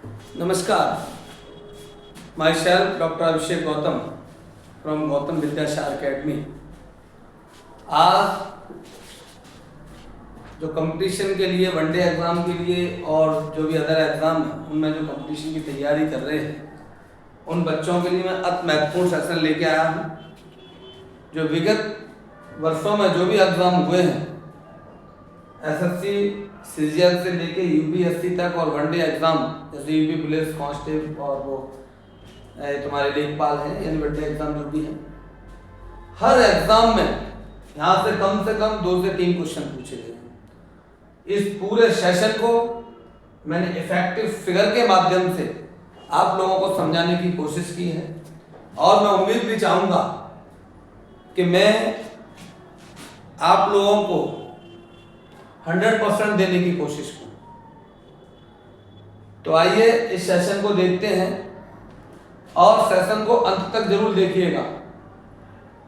नमस्कार, myself Dr. Abhishek Gautam from Gautam विद्याशार academy. आज जो कंपटीशन के लिए, वनडे एग्ज़ाम के लिए और जो भी अदर एग्ज़ाम है उनमें जो कंपटीशन की तैयारी कर रहे हैं उन बच्चों के लिए मैं अति महत्वपूर्ण सेशन लेके आया हूँ। जो विगत वर्षों में जो भी एग्ज़ाम हुए हैं, एसएससी सीजीएल से लेके यूपीएससी तक और वनडे एग्ज़ाम जैसे यूपी पुलिस कांस्टेबल और वो तुम्हारे लेखपाल हैं, यानी वनडे एग्ज़ाम जो भी हैं, हर एग्ज़ाम में यहाँ से कम 2 से 3 क्वेश्चन पूछे गए हैं। इस पूरे सेशन को मैंने इफेक्टिव फिगर के माध्यम से आप लोगों को समझाने की कोशिश की है और मैं उम्मीद भी चाहूँगा कि मैं आप लोगों को 100% देने की कोशिश करूँ। तो आइए इस सेशन को देखते हैं और सेशन को अंत तक जरूर देखिएगा,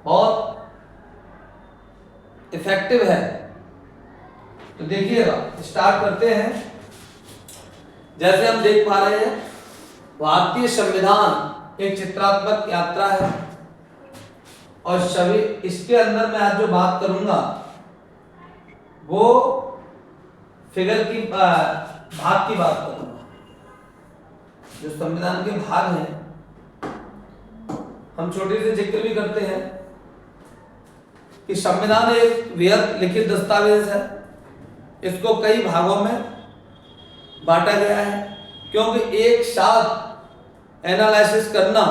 बहुत इफेक्टिव है। तो देखिएगा, स्टार्ट करते हैं। जैसे हम देख पा रहे हैं, भारतीय संविधान एक चित्रात्मक यात्रा है और सभी इसके अंदर मैं आज जो बात करूंगा वो फिगर की भाग की बात करूंगा। जो संविधान के भाग हैं, हम छोटे से जिक्र भी करते हैं कि संविधान एक वृहद लिखित दस्तावेज है। इसको कई भागों में बांटा गया है क्योंकि एक साथ एनालिसिस करना,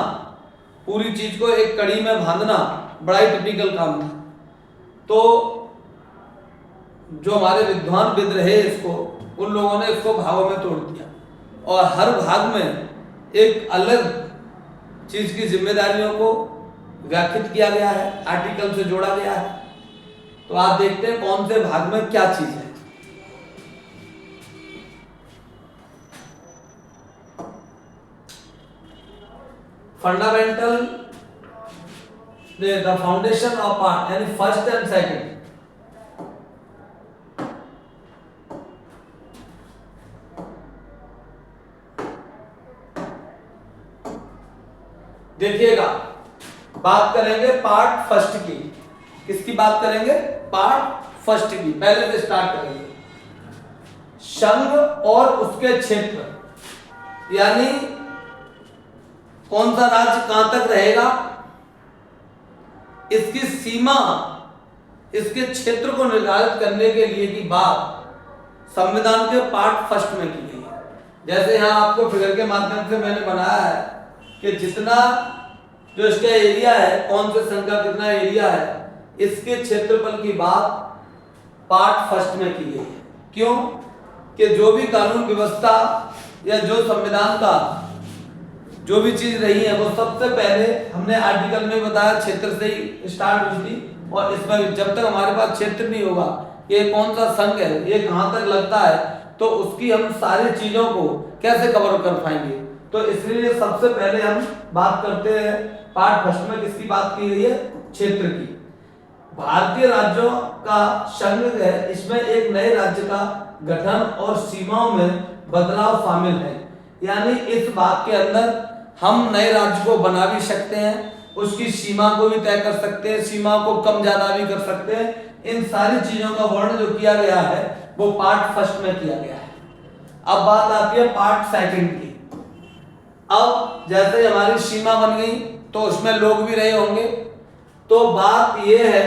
पूरी चीज को एक कड़ी में बांधना बड़ा ही टिपिकल काम था। तो जो हमारे विद्वान रहे उन लोगों ने इसको भागों में तोड़ दिया और हर भाग में एक अलग चीज की जिम्मेदारियों को व्याख्यात किया गया है, आर्टिकल से जोड़ा गया है। तो आप देखते हैं कौन से भाग में क्या चीज है। Fundamental, the foundation of part, यानी फर्स्ट एंड सेकंड। देखिएगा, बात करेंगे पार्ट फर्स्ट की। किसकी बात करेंगे? पार्ट फर्स्ट की। पहले से स्टार्ट करेंगे। संघ और उसके क्षेत्र, यानी कौन सा राज्य कहां तक रहेगा, इसकी सीमा, इसके क्षेत्र को निर्धारित करने के लिए की बात संविधान के पार्ट फर्स्ट में की गई है। जैसे यहां आपको फिगर के माध्यम से मैंने बनाया है कि जितना जो इसका एरिया है, कौन से संघ का कितना एरिया है, इसके क्षेत्रफल की बात पार्ट फर्स्ट में की गई है। क्यों? कि जो भी कानून व्यवस्था या जो संविधान का जो भी चीज रही है वो सबसे पहले हमने आर्टिकल में बताया क्षेत्र से ही स्टार्ट हुई थी। और इसमें जब तक हमारे पास क्षेत्र नहीं होगा, ये कौन सा संघ है, ये कहां तक लगता है, तो उसकी हम सारी चीजों को कैसे कवर कर पाएंगे। तो इसलिए सबसे पहले हम बात करते हैं पार्ट फर्स्ट में किसकी बात की गई है? क्षेत्र की। भारतीय राज्यों का संघ है, इसमें एक नए राज्य का गठन और सीमाओं में बदलाव शामिल है। यानी इस बात के अंदर हम नए राज्य को बना भी सकते हैं, उसकी सीमा को भी तय कर सकते हैं, सीमा को कम ज्यादा भी कर सकते हैं। इन सारी चीजों का वर्णन जो किया गया है वो पार्ट फर्स्ट में किया गया है। अब बात आती है पार्ट सेकंड की। अब जैसे हमारी सीमा बन गई तो उसमें लोग भी रहे होंगे। तो बात यह है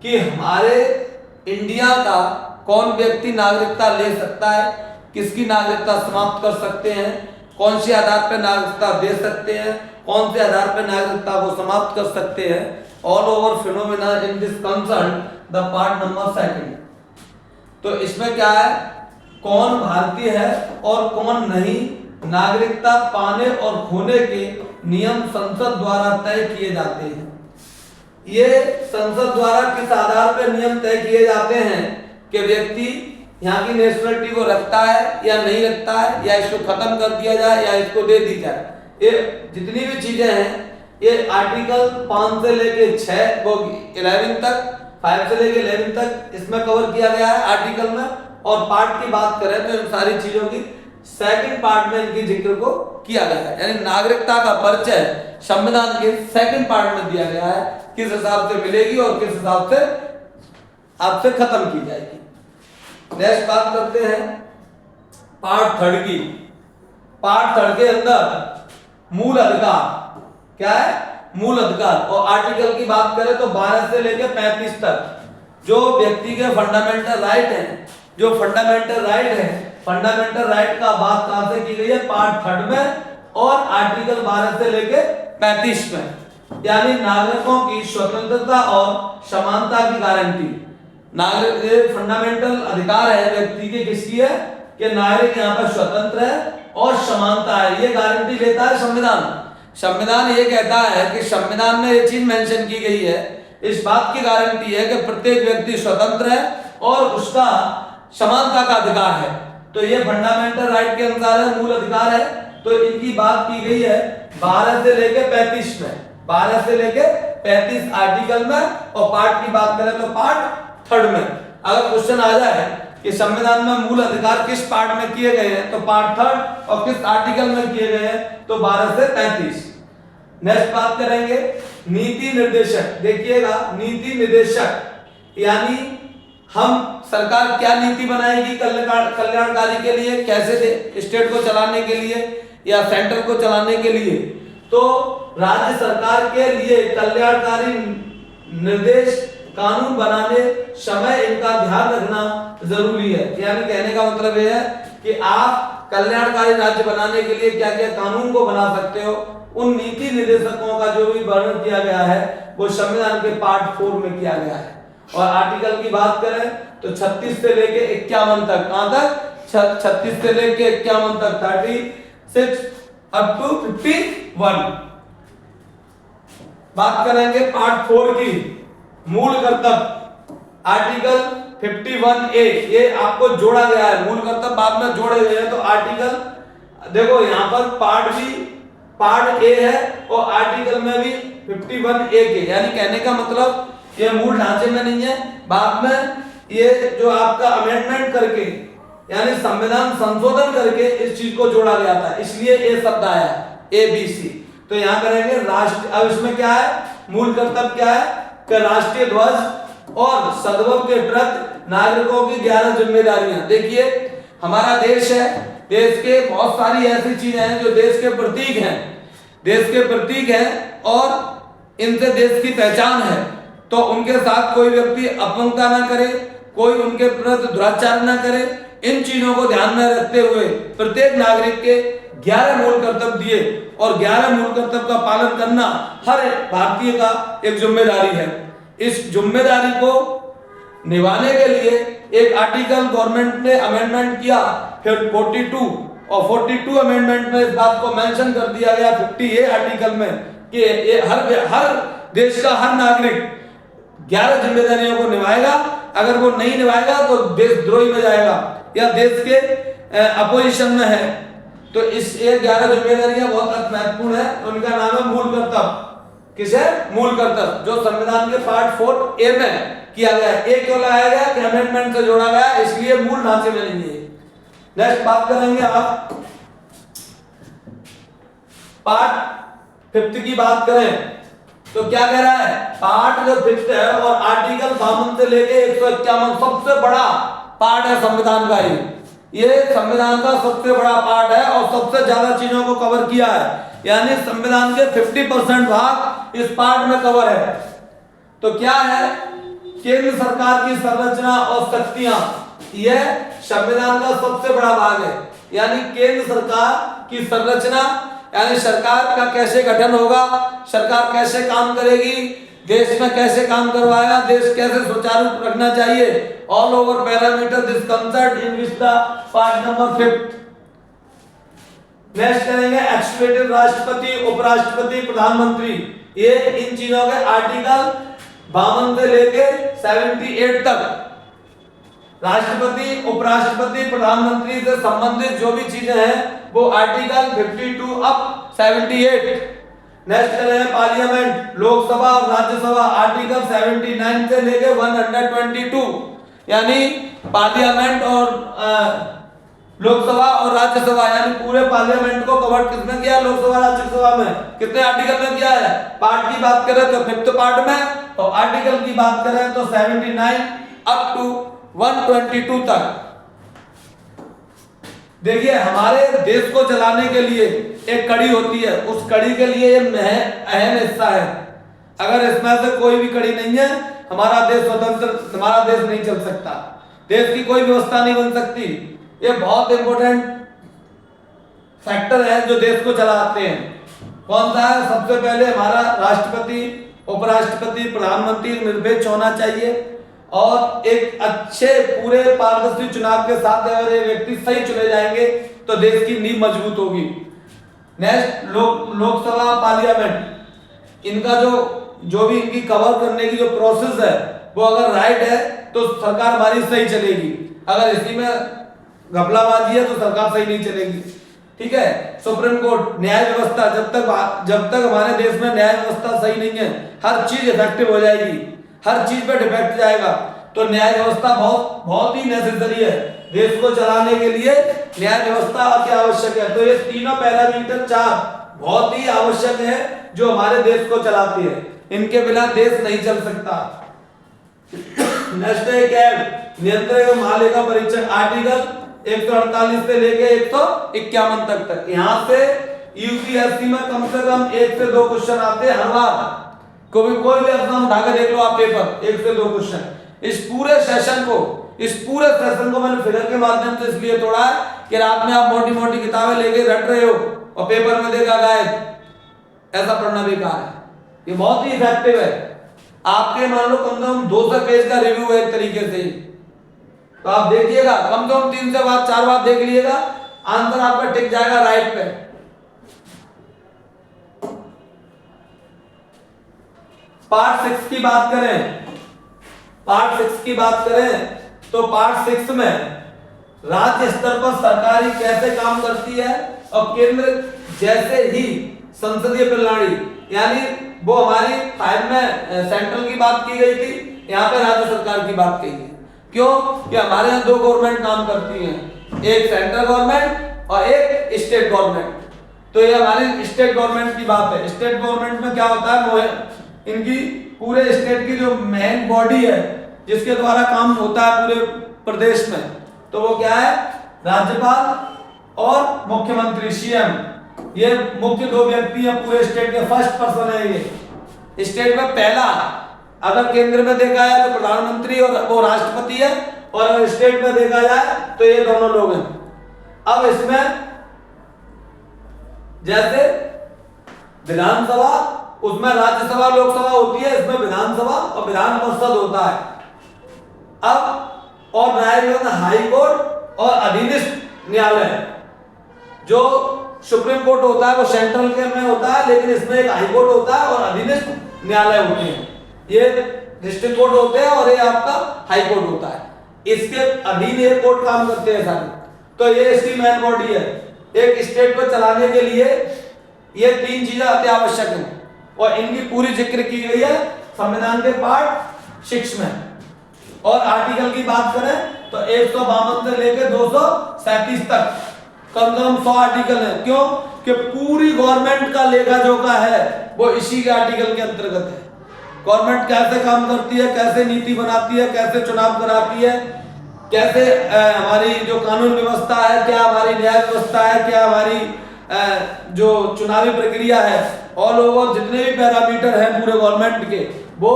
कि हमारे इंडिया का कौन व्यक्ति नागरिकता ले सकता है, किसकी नागरिकता समाप्त कर सकते हैं, कौन से आधार पर नागरिकता दे सकते हैं, कौन से आधार पर नागरिकता को समाप्त कर सकते हैं। All over phenomena in this concern the part number second. तो इसमें क्या है, कौन भारतीय है और कौन नहीं, नागरिकता पाने और खोने के नियम संसद द्वारा तय किए जाते हैं। ये संसद द्वारा किस आधार पर नियम तय किए जाते हैं कि व्यक्ति यहाँ की नेशनलिटी को रखता है या नहीं रखता है, या इसको खत्म कर दिया जाए या इसको दे दी जाए। ये जितनी भी चीजें हैं ये आर्टिकल 5 से लेके 6 वो 11 तक, 5 से लेके 11 तक इसमें कवर किया गया है आर्टिकल में। और पार्ट की बात करें तो इन सारी चीजों की सेकंड पार्ट में इनके जिक्र को किया गया है। यानी नागरिकता का परिचय संविधान के सेकंड पार्ट में दिया गया है, किस हिसाब से मिलेगी और किस हिसाब से आपसे खत्म की जाएगी। नेक्स्ट बात करते हैं पार्ट थर्ड की। पार्ट थर्ड के अंदर मूल अधिकार क्या है, मूल अधिकार, और आर्टिकल की बात करें तो 12 से लेकर 35 तक जो व्यक्ति के फंडामेंटल राइट हैं, जो फंडामेंटल राइट है, फंडामेंटल राइट का बात कहां से की गई है, पार्ट थर्ड में और आर्टिकल 12 से लेकर 35 में। यानी नागरिकों की स्वतंत्रता और समानता की गारंटी। नागरिक फंडामेंटल अधिकार है व्यक्ति के, किसकी है कि नागरिक यहाँ पर स्वतंत्र है और समानता है, ये गारंटी लेता है संविधान। संविधान ये कहता है कि संविधान में ये चीज मेंशन की गई है, इस बात की गारंटी है कि प्रत्येक व्यक्ति स्वतंत्र है और उसका समानता का अधिकार है। तो ये फंडामेंटल राइट के अनुसार है, मूल अधिकार है। तो इनकी बात की गई है 12 से लेकर 35 में, 12 से लेकर 35 आर्टिकल में, और पार्ट की बात करें तो पार्ट थर्ड में। अगर क्वेश्चन आ जाए कि संविधान में मूल अधिकार किस पार्ट में किए गए हैं तो पार्ट थर्ड, और किस आर्टिकल में किए गए हैं तो 12 से 35। नेक्स्ट बात करेंगे नीति निर्देशक। देखिएगा नीति निर्देशक यानी हम सरकार क्या नीति बनाएगी कल्याणकारी के लिए, कैसे स्टेट को चलाने के लिए या सेंटर को चलाने के लिए। तो राज्य सरकार के लिए कल्याणकारी निर्देश कानून बनाने समय इनका ध्यान रखना जरूरी है। यानी कहने का मतलब यह है कि आप कल्याणकारी राज्य बनाने के लिए क्या क्या कानून को बना सकते हो, उन नीति निर्देशकों का जो भी वर्णन किया गया है वो संविधान के पार्ट 4 में किया गया है। और आर्टिकल की बात करें तो 36 से लेके 51 तक, कहां तक 36 से लेके 51 तक, 36 अप टू 51। बात करेंगे पार्ट 4 की, मूल कर्तव्य। आर्टिकल 51A ये आपको जोड़ा गया है, मूल कर्तव्य बाद में जोड़े गए हैं। तो आर्टिकल देखो यहाँ पर पार्ट भी पार्ट ए है और आर्टिकल में भी 51A के, यानी कहने का मतलब ये मूल ढांचे में नहीं है, बाद में ये जो आपका अमेंडमेंट करके यानी संविधान संशोधन करके इस चीज को जोड़ा गया था, इसलिए ये शब्द आया ABC। तो यहाँ करेंगे राष्ट्र। अब इसमें क्या है, मूल कर्तव्य क्या है कि राष्ट्रीय ध्वज और सद्भाव के प्रति नागरिकों की 11 जिम्मेदारियां। देखिए हमारा देश है, देश के बहुत सारी ऐसी चीजें हैं जो देश के प्रतीक हैं, देश के प्रतीक हैं और इनसे देश की पहचान है। तो उनके साथ कोई व्यक्ति अपमानता ना करे, कोई उनके प्रति दुराचार ना करे। इन चीजों को ध्यान में रखते हुए प्रत्येक नागरिक के 11 मूल कर्तव्य दिए और 11 मूल कर्तव्य का पालन करना हर भारतीय का एक जिम्मेदारी है। इस जिम्मेदारी को निभाने के लिए एक आर्टिकल गवर्नमेंट ने अमेंडमेंट किया, फिर 42 और 42 अमेंडमेंट में इस बात को मेंशन कर दिया गया 50A आर्टिकल में कि ये हर देश का हर नागरिक 11 जिम्मेदारियों को निभाएगा। अगर वो नहीं निभाएगा तो देशद्रोही में जाएगा या देश के अपोजिशन में है। तो इस 11 जिम्मेदारियां बहुत महत्वपूर्ण है, उनका नाम है मूल कर्तव्य। किसे मूल कर्तव्य, जो संविधान के पार्ट 4A में किया गया है। ए क्यों लाया गया कि अमेंडमेंट से जोड़ा गया, इसलिए मूल ढांचे में नहीं है। नेक्स्ट बात करेंगे आप पार्ट 5 की बात करें तो क्या कह रहा है, पार्ट जो 5 है और आर्टिकल 52 से लेके 151 सबसे बड़ा पार्ट है संविधान का। ये संविधान का सबसे बड़ा पार्ट है और सबसे ज्यादा चीजों को कवर किया है, यानी संविधान के 50% भाग इस पार्ट में कवर है। तो क्या है, केंद्र सरकार की संरचना और शक्तियां, यह संविधान का सबसे बड़ा भाग है। यानी केंद्र सरकार की संरचना यानी सरकार का कैसे गठन होगा, सरकार कैसे काम करेगी, देश में कैसे काम करवाएगा, देश कैसे सुचारू रखना चाहिए, all over parameter this concern in which the part number 5। Next करेंगे एक्सिक्यूटिव, राष्ट्रपति, उपराष्ट्रपति, प्रधानमंत्री। ये इन चीजों के आर्टिकल 52 से लेके 78 तक राष्ट्रपति, उपराष्ट्रपति, प्रधानमंत्री से संबंधित जो भी चीजें हैं वो आर्टिकल 52 अप 78। नेक्स्ट करें पार्लियामेंट, लोकसभा और राज्यसभा, आर्टिकल 79 से लेके 122। यानी पार्लियामेंट और लोकसभा और राज्यसभा यानी पूरे पार्लियामेंट को कवर किसने किया, लोकसभा राज्यसभा में कितने आर्टिकल में किया है। पार्ट की बात करें तो 5th पार्ट में, और आर्टिकल की बात करें तो 79 अप टू 122 तक। देखिए हमारे देश को चलाने के लिए एक कड़ी होती है, उस कड़ी के लिए ये अहम हिस्सा है। अगर इसमें से कोई भी कड़ी नहीं है, हमारा देश स्वतंत्र, हमारा देश नहीं चल सकता, देश की कोई व्यवस्था नहीं बन सकती। ये बहुत इंपॉर्टेंट फैक्टर है जो देश को चलाते हैं। कौन सा है? सबसे पहले हमारा राष्ट्रपति, उपराष्ट्रपति, प्रधानमंत्री निरपेक्ष होना चाहिए, और एक अच्छे पूरे पारदर्शी चुनाव के साथ अगर ये व्यक्ति सही चुने जाएंगे तो देश की नींव मजबूत होगी। नेक्स्ट लोकसभा पार्लियामेंट, इनका जो भी इनकी कवर करने की जो प्रोसेस है वो अगर राइट है तो सरकार हमारी सही चलेगी, अगर इसी में घपलाबाजी है तो सरकार सही नहीं चलेगी। ठीक है। सुप्रीम कोर्ट, न्याय व्यवस्था, जब तक हमारे देश में न्याय व्यवस्था सही नहीं है, हर चीज इफेक्टिव हो जाएगी, हर चीज पे डिफेक्ट जाएगा। तो न्याय व्यवस्था बहुत ही नेसेसरी है देश को चलाने के लिए। न्याय व्यवस्था अति आवश्यक है। तो ये तीनों पैरामीटर 4 बहुत ही आवश्यक है जो हमारे देश को चलाती है, इनके बिना देश नहीं चल सकता। नेक्स्ट है कैब, नियंत्रक एवं महालेखा परीक्षक, आर्टिकल 148 से लेके 151 तक। यहाँ से यूपीएससी में कम से कम 1 से 2 क्वेश्चन आते हैं हर बार। कोई भी एग्जाम उठा के देख लो आप पेपर, 1 से 2 क्वेश्चन। इस पूरे सेशन को मैंने फिगर के माध्यम से इसलिए तोड़ा है कि रात में आप मोटी मोटी किताबें लेके रट रहे हो और पेपर में देखा गायब, ऐसा पढ़ना बेकार है। ये बहुत ही इफेक्टिव है। आपके मान लो कम से कम 200 पेज का रिव्यू है एक तरीके से, तो आप देखिएगा कम से कम 3 से 4 बार देख लीजिएगा, आंसर आपका टिक जाएगा राइट पे। पार्ट 6 की बात करें तो पार्ट 6 में राज्य स्तर पर सरकारी कैसे काम करती है, और केंद्र जैसे ही संसदीय प्रणाली, यानी वो हमारी 5 में सेंट्रल की बात की गई थी, यहाँ पे राज्य सरकार की बात की गई। क्यों? कि हमारे यहाँ 2 गवर्नमेंट काम करती हैं, एक सेंट्रल गवर्नमेंट और एक स्टेट गवर्नमेंट। तो ये हमारी स्टेट गवर्नमेंट की बात है। स्टेट गवर्नमेंट में क्या होता है, वो है इनकी पूरे स्टेट की जो मेन बॉडी है जिसके द्वारा काम होता है पूरे प्रदेश में, तो वो क्या है, राज्यपाल और मुख्यमंत्री, सीएम। ये मुख्य 2 व्यक्ति हैं पूरे स्टेट के, फर्स्ट पर्सन है ये स्टेट में पहला। अगर केंद्र में देखा जाए तो प्रधानमंत्री और वो राष्ट्रपति है, और अगर स्टेट में देखा जाए तो ये दोनों लोग हैं। अब इसमें जैसे विधानसभा, उसमें राज्यसभा लोकसभा होती है, इसमें विधानसभा और विधान परिषद होता है। अब और न्याय व्यवस्था, हाई कोर्ट और अधीनस्थ न्यायालय, जो सुप्रीम कोर्ट होता है वो सेंट्रल के में होता है, लेकिन इसमें एक हाई कोर्ट होता है और अधीनस्थ न्यायालय होते हैं। ये डिस्ट्रिक्ट कोर्ट होते हैं और ये आपका हाई कोर्ट होता है। इसके अधीन ये कोर्ट काम करते हैं सारे। तो ये इसकी मेन बॉडी है। एक स्टेट को चलाने के लिए ये 3 चीजें अति आवश्यक हैं, और इनकी पूरी जिक्र की गई है संविधान के पार्ट 6 में। और आर्टिकल की बात करें तो 152 से लेकर 237 तक कम से कम 100 आर्टिकल है। क्यों? कि पूरी गवर्नमेंट का लेखा जोखा है वो इसी के आर्टिकल के अंतर्गत है। गवर्नमेंट कैसे काम करती है, कैसे नीति बनाती है, कैसे चुनाव कराती है, कैसे हमारी जो कानून व्यवस्था है, क्या हमारी न्याय व्यवस्था है, क्या हमारी जो चुनावी प्रक्रिया है, ऑल ओवर जितने भी पैरामीटर हैं पूरे गवर्नमेंट के, वो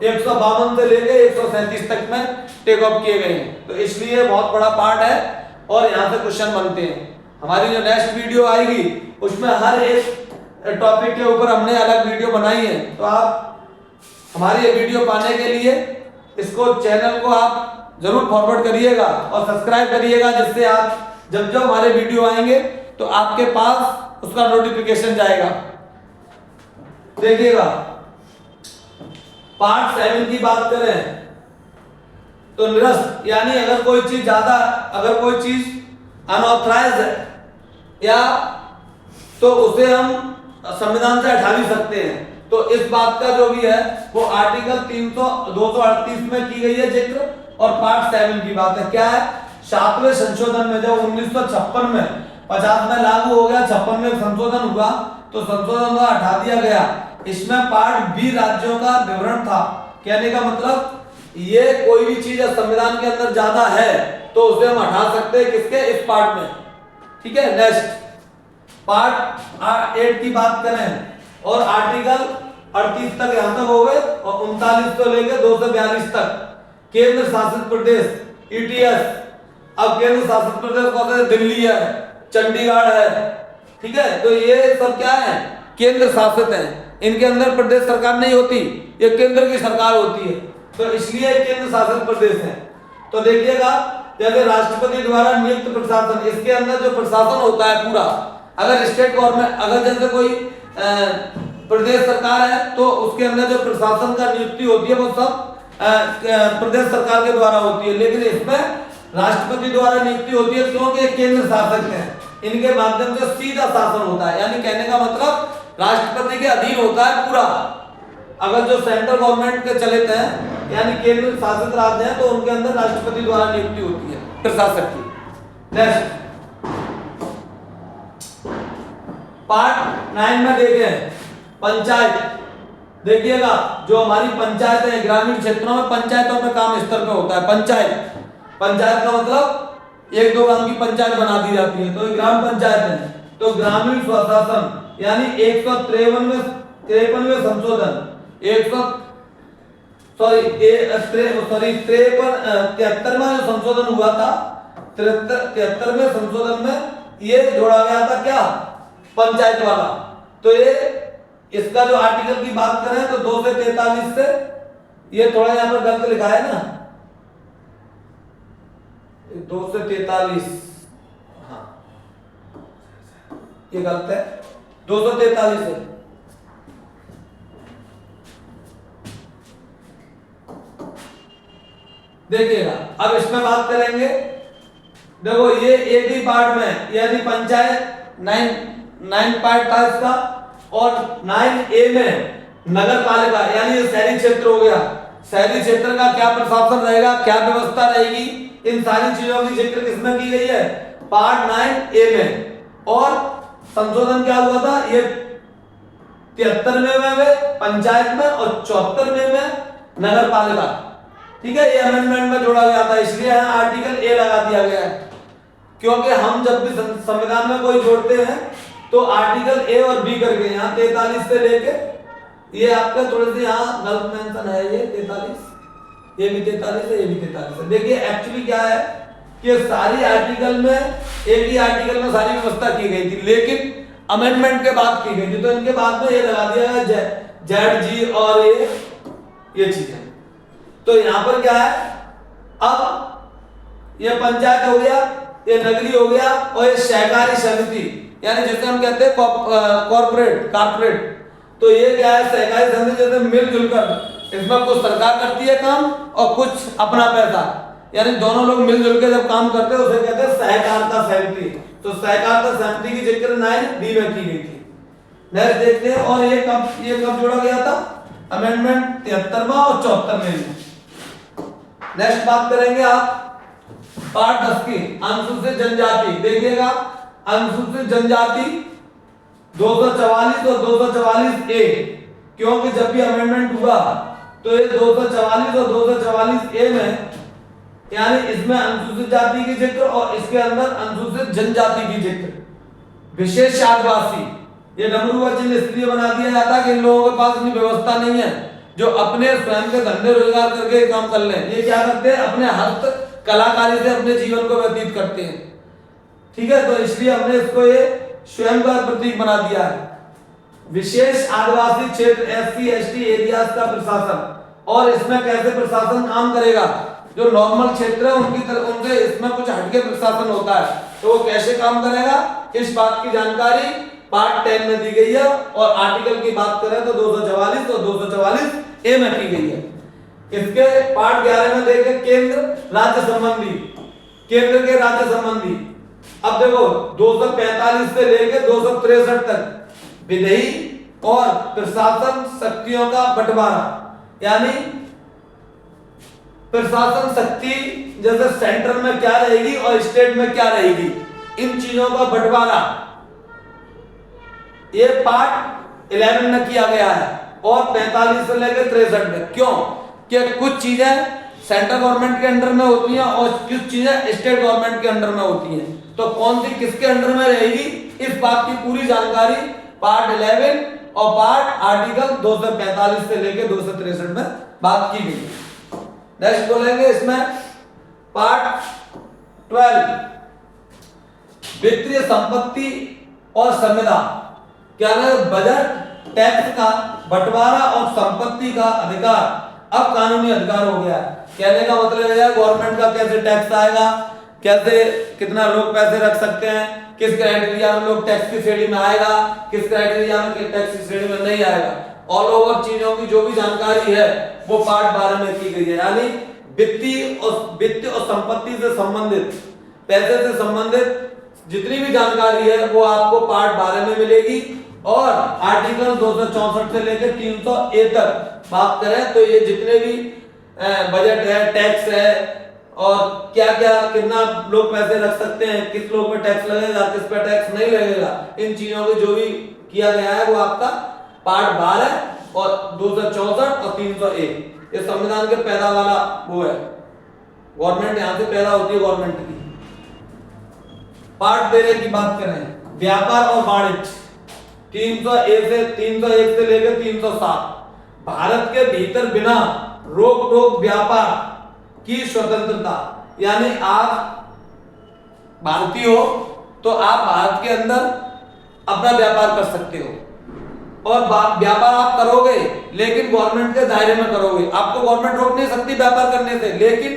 152 से लेके 137 तक में टेक ऑफ किए गए हैं। तो इसलिए बहुत बड़ा पार्ट है और यहाँ से क्वेश्चन बनते हैं। हमारी जो नेक्स्ट वीडियो आएगी उसमें हर एक टॉपिक के ऊपर हमने अलग वीडियो बनाई है। तो आप हमारी ये वीडियो पाने के लिए इसको, चैनल को आप जरूर फॉरवर्ड करिएगा और सब्सक्राइब करिएगा, जिससे आप जब हमारे वीडियो आएंगे तो आपके पास उसका नोटिफिकेशन जाएगा। देखिएगा पार्ट 7 की बात करें तो निरस्त, यानी अगर कोई चीज अनऑथराइज है या तो उसे हम संविधान से हटा भी सकते हैं। तो इस बात का जो भी है वो आर्टिकल 238 में की गई है जिक्र, और पार्ट 7 की बात है। क्या है? 7वें संशोधन में, जब 1956 में 50 में लागू हो गया, 56 में संशोधन हुआ, तो संशोधन को हटा दिया गया। इसमें पार्ट बी राज्यों का विवरण था। कहने का मतलब ये कोई भी चीज संविधान के अंदर ज्यादा है तो उसे हम हटा सकते हैं, किसके, इस पार्ट में। ठीक है, नेक्स्ट पार्ट 8 की बात करें और आर्टिकल 38 तक यहां तक हो गए और 39 तो लेके 2 से 42 तक केंद्र शासित प्रदेश ईटीएस। अब केंद्र शासित प्रदेश कौन सा है? दिल्ली है, चंडीगढ़ है। ठीक है, तो ये सब क्या है? केंद्र शासित है। इनके अंदर प्रदेश सरकार नहीं होती, ये केंद्र की सरकार होती है, तो इसलिए केंद्र शासित प्रदेश है। तो देखिएगा, जैसे राष्ट्रपति द्वारा नियुक्त प्रशासन, इसके अंदर जो प्रशासन होता है पूरा, अगर स्टेट गवर्नमेंट, अगर जैसे कोई प्रदेश सरकार है तो उसके अंदर जो प्रशासन का नियुक्ति होती है वो सब प्रदेश सरकार के द्वारा होती है। लेकिन इसमें राष्ट्रपति द्वारा नियुक्ति होती है क्योंकि केंद्र शासक है, इनके माध्यम से सीधा शासन होता है। यानी कहने का मतलब राष्ट्रपति के अधीन होता है पूरा। अगर जो सेंट्रल गवर्नमेंट के चले थे यानी केंद्र शासित राज्य है तो उनके अंदर राष्ट्रपति द्वारा नियुक्ति होती है प्रशासक की। नेक्स्ट पार्ट 9 में देखें पंचायत। देखिएगा, जो हमारी पंचायत है, ग्रामीण क्षेत्रों में पंचायतों में काम स्तर पे होता है। पंचायत का मतलब 1-2 गांव की पंचायत बना दी जाती है तो ग्राम पंचायत है। तो ग्रामीण स्वशासन यानी 153वें संशोधन 73वां जो संशोधन हुआ था, 73वें संशोधन में ये जोड़ा गया था क्या, पंचायत वाला। तो ये इसका जो आर्टिकल की बात करें तो 2 से 43 से, ये थोड़ा यहाँ पर गलत लिखा है ना, 2 से 43, हाँ ये गलत है, 243 है। देखिएगा, अब इसमें बात करेंगे। देखो ये एक ही पार्ट में, यानी पंचायत 9 पार्ट था इसका, और 9A में नगर पालिका यानी ये शहरी क्षेत्र हो गया। शहरी क्षेत्र का क्या प्रशासन रहेगा, क्या व्यवस्था रहेगी, इन सारी चीजों की जिक्र किसमें की गई है, पार्ट 9A में। और संशोधन क्या हुआ था, ये 73वें में पंचायत में और 74वें में नगर पालिका। ठीक है, ये अमेंडमेंट में जोड़ा गया था, इसलिए यहाँ आर्टिकल ए लगा दिया गया है। क्योंकि हम जब भी संविधान में कोई जोड़ते हैं तो आर्टिकल ए और बी करके, यहाँ 43 से लेके, ये आपका थोड़े से यहाँ गलत मेंशन है, ये 43, ये भी 43 है, ये भी 43 है। देखिए एक्चुअली क्या है कि सारी आर्टिकल में, एक ही आर्टिकल में सारी व्यवस्था की गई थी, लेकिन अमेंडमेंट के बाद की गई थी, तो इनके बाद में ये लगा दिया गया ZG और ये चीजें। तो यहाँ पर क्या है, अब ये पंचायत हो गया, ये नगरी हो गया, और ये सहकारी समिति यानी जैसे हम कहते हैं कॉर्पोरेट। तो ये क्या है, सहकारी समिति जैसे मिलजुल कर, इसमें कुछ सरकार करती है काम और कुछ अपना पैसा, यानी दोनों लोग मिलजुल के जब काम करते हैं उसे कहते हैं सहकारिता समिति। तो सहकारिता समिति की जिक्र 9B में की गई थी। नेक्स्ट देखते हैं, और ये कब जोड़ा गया था, अमेंडमेंट 73वां और 74वें में। नेक्स्ट बात करेंगे आप पार्ट 10 की, अनुसूचित जनजाति। देखिएगा, अनुसूचित जनजाति 244 और 244A, क्योंकि जब भी अमेंडमेंट हुआ तो ये 244 और 244A में, यानी इसमें अनुसूचित जाति की जिक्र और इसके अंदर अनुसूचित जनजाति की जिक्र। विशेष आदिवासी, ये डमरू का चिन्ह इसलिए बना दिया जाता है कि इन लोगों के पास इतनी व्यवस्था नहीं है जो अपने स्वयं के धंधे रोजगार करके काम कर लें। ये क्या करते हैं, अपने हस्त कलाकारी से अपने जीवन को व्यतीत करते हैं। ठीक है, तो इसलिए हमने इसको ये स्वयं का प्रतीक बना दिया है। विशेष आदिवासी क्षेत्र SC/ST एरियाज का प्रशासन, और इसमें कैसे प्रशासन काम करेगा, जो नॉर्मल क्षेत्र है उनसे इसमें कुछ हटके प्रशासन होता है, तो वो कैसे काम करेगा, इस बात की जानकारी पार्ट 10 में दी गई है। और आर्टिकल की बात करें तो 244 और 244A में की गई है। इसके पार्ट 11 में देखें केंद्र राज्य संबंधी, केंद्र के राज्य संबंधी। अब देखो 245 से लेकर 263 तक विधि और प्रशासन शक्तियों का बंटवारा, यानी प्रशासन शक्ति जैसे सेंटर में क्या रहेगी और स्टेट में क्या रहेगी, इन चीजों का बंटवारा ये पार्ट 11 में किया गया है और 45 से लेकर 63 में। क्यों कि कुछ चीजें सेंट्रल गवर्नमेंट के अंडर में होती हैं और कुछ चीजें स्टेट गवर्नमेंट के अंडर में होती हैं, तो कौन सी किसके अंडर में रहेगी, इस बात की पूरी जानकारी पार्ट 11 और पार्ट आर्टिकल 245 से लेकर 263 में बात की गई है। नेक्स्ट बोलेंगे इसमें पार्ट 12 वित्तीय संपत्ति और संविदा, क्या है बजट, टैक्स का बंटवारा और संपत्ति का अधिकार अब कानूनी अधिकार हो गया है। कहने का मतलब है गवर्नमेंट का कैसे टैक्स आएगा, कैसे कितना लोग पैसे रख सकते हैं, किस क्राइटेरिया में लोग टैक्स की श्रेणी में आएगा, किस क्राइटेरिया में टैक्स की श्रेणी में नहीं आएगा, ऑल ओवर चीजों की जो भी जानकारी है वो पार्ट 12 में की गई है। यानी वित्त और संपत्ति से संबंधित, पैसे से संबंधित जितनी भी जानकारी है वो आपको पार्ट 12 में मिलेगी। और आर्टिकल 264 से लेकर 300A तक बात करें तो ये जितने भी बजट है, टैक्स है और क्या क्या कितना लोग पैसे रख सकते हैं, किस लोग पे टैक्स लगेगा, किस पे टैक्स नहीं लगेगा, इन चीजों को जो भी किया गया है वो आपका पार्ट 12 और 264 और 300A, ये संविधान के पैदा वाला वो है, गवर्नमेंट यहाँ से पैदा होती है गवर्नमेंट की। पार्ट 13 की बात करें, व्यापार और वाणिज्य, 301 से लेकर 307, भारत के भीतर बिना रोक टोक व्यापार की स्वतंत्रता, यानी आप भारतीय हो तो आप भारत के अंदर अपना व्यापार कर सकते हो और व्यापार आप करोगे लेकिन गवर्नमेंट के दायरे में करोगे, आपको गवर्नमेंट रोक नहीं सकती व्यापार करने से, लेकिन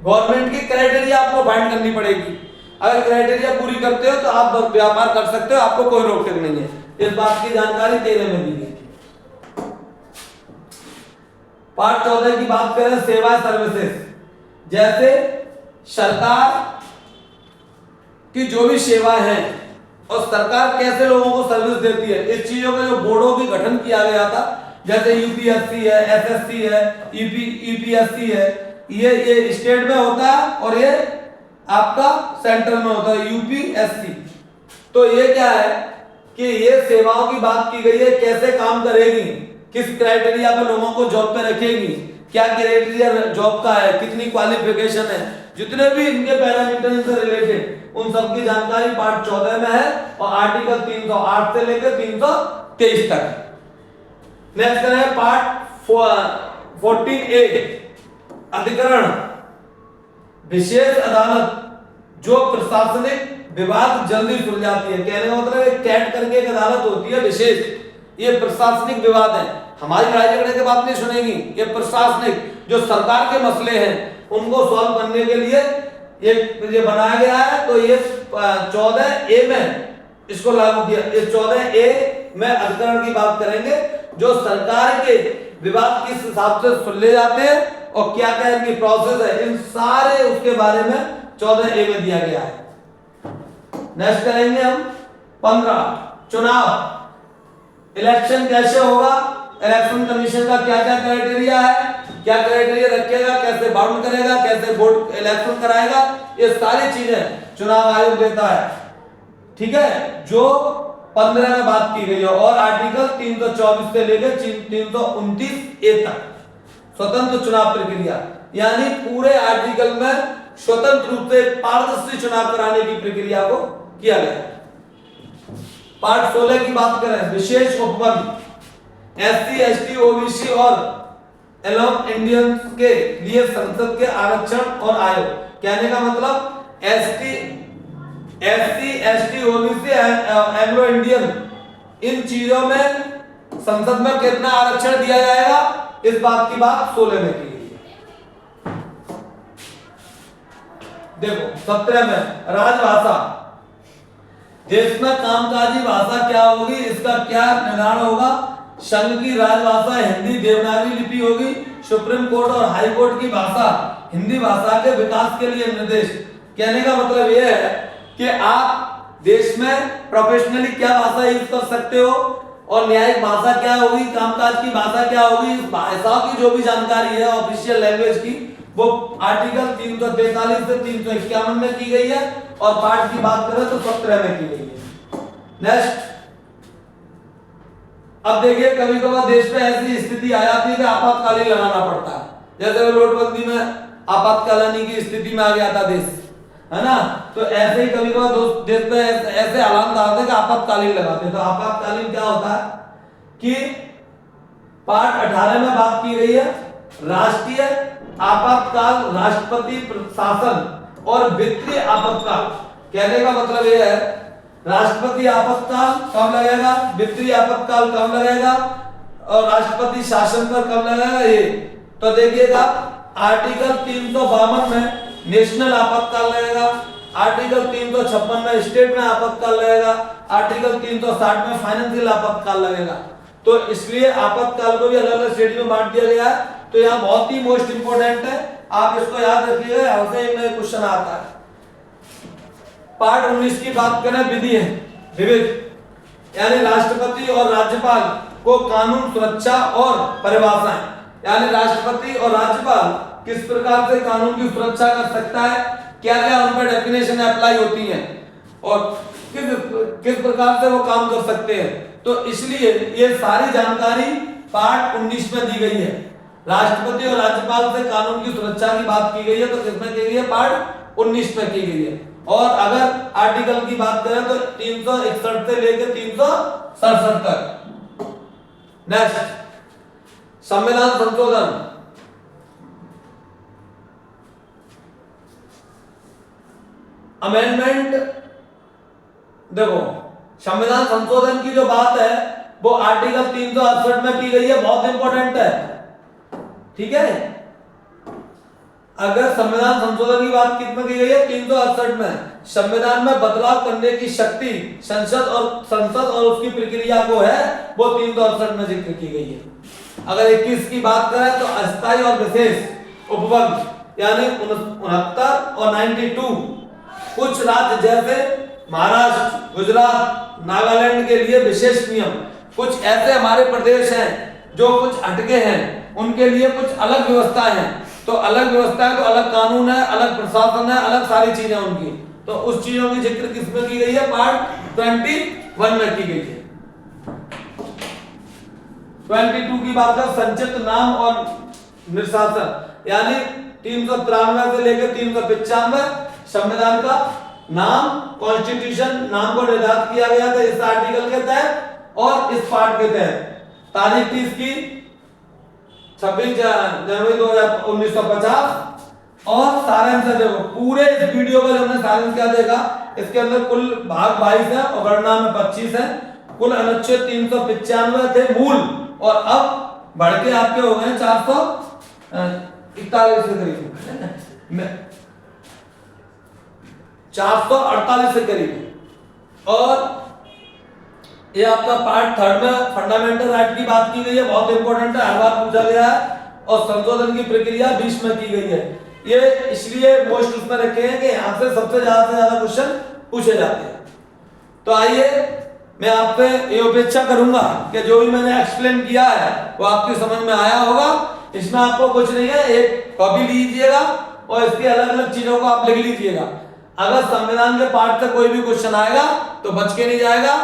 गवर्नमेंट की क्राइटेरिया आपको फाइंड करनी पड़ेगी। अगर क्राइटेरिया पूरी करते हो तो आप व्यापार कर सकते हो, आपको कोई रोक टोक नहीं है। इस बात की जानकारी 13 में दी गई। पार्ट 14 की बात करें, सेवा सर्विसेज, जैसे सरकार की जो भी सेवा है और सरकार कैसे लोगों को सर्विस देती है, इस चीजों का जो बोर्डों की गठन किया गया था, जैसे यूपीएससी है, एसएससी है, ईपीएससी है, ये स्टेट में होता है और ये आपका सेंट्रल में होता है यूपीएससी। तो ये क्या है कि ये सेवाओं की बात की गई है, कैसे काम करेगी, किस क्राइटेरिया पे लोगों को जॉब पे रखेगी, क्या क्राइटेरिया जॉब का है, कितनी क्वालिफिकेशन है, जितने भी इनके पैरामीटर से रिलेटेड उन सब की जानकारी पार्ट 14 में है और आर्टिकल 308 से लेकर 323 तक। नेक्स्ट करें पार्ट 14A, अधिकरण, विशेष अदालत जो प्रशासनिक विवाद जल्दी सुलझाती है। कहने का मतलब है कैट करके एक अदालत होती है विशेष, ये प्रशासनिक विवाद है, हमारी लड़ाई झगड़े की बात नहीं सुनेगी, ये प्रशासनिक जो सरकार के मसले हैं उनको सॉल्व करने के लिए ये बनाया गया है। तो ये 14A में इसको लागू किया। इस 14A में अधिकरण की बात करेंगे जो सरकार के विवाद किस हिसाब से सुलझे जाते हैं और क्या क्या इनकी प्रोसेस है, इन सारे उसके बारे में 14A में दिया गया है। नेक्स्ट करेंगे हम 15, चुनाव, इलेक्शन कैसे होगा, इलेक्शन कमीशन का क्या क्या क्राइटेरिया है, क्या क्राइटेरिया रखेगा, कैसे बाउंड करेगा, कैसे वोट इलेक्शन कराएगा, ये सारी चीजें चुनाव आयोग देता है। ठीक है, जो 15 में बात की गई है और आर्टिकल 324 से लेकर 329A तक स्वतंत्र चुनाव प्रक्रिया, यानी पूरे आर्टिकल में स्वतंत्र रूप से पारदर्शी चुनाव कराने की प्रक्रिया को किया गया है। पार्ट 16 की बात करें, विशेष उपवन, SC, ST, OBC और एलोंग इंडियंस के लिए संसद के आरक्षण और आयोग। कहने का मतलब SC, ST, OBC, Anglo Indian, इन चीजों में संसद में कितना आरक्षण दिया जाएगा, इस बात की बात 16 में की गई है। देखो 17 में राजभाषा, देश में कामकाजी भाषा क्या होगी, इसका क्या निर्धारण होगा। संघ की राजभाषा हिंदी देवनागरी लिपि होगी। सुप्रीम कोर्ट और हाई कोर्ट की भाषा हिंदी भाषा के विकास के लिए निर्देश। कहने का मतलब यह है कि आप देश में प्रोफेशनली क्या भाषा यूज कर सकते हो और न्यायिक भाषा क्या होगी, कामकाज की भाषा क्या होगी, इस भाषा की जो भी जानकारी है ऑफिशियल लैंग्वेज की, वो आर्टिकल 343 से 351 में की गई है और पार्ट की बात करें तो 17 में की गई है। नेक्स्ट, अब देखिए कभी कभार देश में ऐसी स्थिति आ जाती है कि आपातकालीन लगाना पड़ता है, जैसे वो नोटबंदी में आपातकालीन की स्थिति में आ गया था देश, है ना। तो ऐसे ही कभी कभार देश में ऐसे हालात आते हैं कि आपातकालीन लगाते हैं। तो आपातकालीन क्या होता है कि पार्ट 18 में बात की गई है राष्ट्रीय आपातकाल, राष्ट्रपति शासन और वित्तीय आपातकाल। कहने का मतलब यह है राष्ट्रपति आपातकाल कब लगेगा, वित्तीय आपातकाल कब लगेगा और राष्ट्रपति शासन पर कब लगेगा ये। तो देखिएगा आर्टिकल 352 में नेशनल आपातकाल लगेगा, आर्टिकल 356 में स्टेट में आपातकाल लगेगा, आर्टिकल 360 में फाइनेंशियल आपातकाल लगेगा। तो इसलिए आपातकाल को भी अलग अलग श्रेणी में बांट दिया गया है। तो यहाँ बहुत ही मोस्ट इंपोर्टेंट है, आप इसको याद रखिएगा, यहाँ से एक नया क्वेश्चन आता है। पार्ट 19 की बात करें विधि है विविध, यानी राष्ट्रपति और राज्यपाल को कानून, सुरक्षा और परिभाषाएं, यानी राष्ट्रपति और राज्यपाल किस प्रकार से कानून की सुरक्षा कर सकता है, क्या क्या उन पर डेफिनेशन अप्लाई होती है और किस प्रकार से वो काम कर सकते हैं। तो इसलिए ये सारी जानकारी पार्ट 19 में दी गई है। राष्ट्रपति और राज्यपाल से कानून की सुरक्षा की बात की गई है, तो किसमें की गई है, पार्ट 19 में की गई है। और अगर आर्टिकल की बात करें तो 361 से लेकर 367 तक। नेक्स्ट, संविधान संशोधन। अमेंडमेंट, देखो संविधान संशोधन की जो बात है वो आर्टिकल 368 में की गई है, बहुत इंपॉर्टेंट है, ठीक है। अगर संविधान संशोधन की बात कितने की गई है, 368 में। संविधान में बदलाव करने की शक्ति संसद और उसकी प्रक्रिया को है, वो 368 में जिक्र की गई है। अगर 21 की बात करें तो अस्थायी और विशेष उपवर्ग यानी 69 और 92 कुछ राज्य जैसे महाराष्ट्र, गुजरात, नागालैंड के लिए विशेष नियम, कुछ ऐसे हमारे प्रदेश हैं जो कुछ हटके हैं, उनके लिए कुछ अलग व्यवस्था है। तो अलग व्यवस्था है तो अलग कानून है, अलग प्रशासन है, अलग सारी चीजें उनकी। तो उस चीजों की जिक्र किसमें की गई है, पार्ट 21 में की गई है। 22 की बात कर संक्षिप्त नाम और निर्शासन, यानी 393 से लेकर 395 संविधान का नाम, कॉन्स्टिट्यूशन नाम को निर्धारित किया गया था इस आर्टिकल के तहत और इस पार्ट के तहत। तारीख थी इसकी 26 जनवरी 1950 और सारांश देखो पूरे इस वीडियो का हमने सारांश क्या देखा, इसके अंदर कुल भाग 22 है और गणना में 25 है। कुल अनुच्छेद 395 थे मूल और अब बढ़ के आपके हो गए 441 के करीब, 448 से करीब। और ये आपका पार्ट 3 में फंडामेंटल राइट की बात की गई है, बहुत इंपॉर्टेंट है, हर बार पूछा गया है। और संशोधन की प्रक्रिया 20 में की गई है। ये इसलिए मोस्ट उसमें रखे हैं कि यहाँ से सबसे ज्यादा क्वेश्चन पूछे जाते हैं। तो आइए मैं आपसे ये अपेक्षा करूंगा कि जो भी मैंने एक्सप्लेन किया है वो आपकी समझ में आया होगा। इसमें आपको कुछ नहीं है, एक कॉपी लीजिएगा और इसके अलग अलग चीजों को आप लिख लीजिएगा। अगर संविधान के पार्ट से कोई भी क्वेश्चन आएगा तो बच के नहीं जाएगा।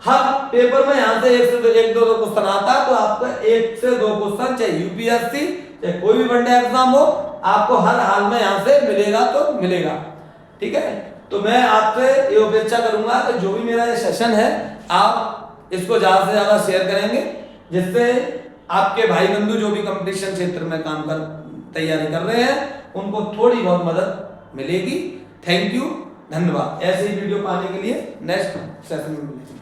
हर पेपर में यहाँ से एक दो क्वेश्चन आता है, तो आपका 1 से 2 क्वेश्चन चाहे यूपीएससी चाहे कोई भी वनडे एग्जाम हो, आपको हर हाल में यहाँ से मिलेगा तो मिलेगा, ठीक है। तो मैं आपसे ये अपेक्षा करूंगा कि जो भी मेरा ये सेशन है आप इसको ज्यादा से ज्यादा शेयर करेंगे, जिससे आपके भाई बंधु जो भी कंपटीशन क्षेत्र में काम कर तैयारी कर रहे हैं उनको थोड़ी बहुत मदद मिलेगी। थैंक यू, धन्यवाद। ऐसे ही वीडियो पाने के लिए नेक्स्ट सेशन में मिलेंगे।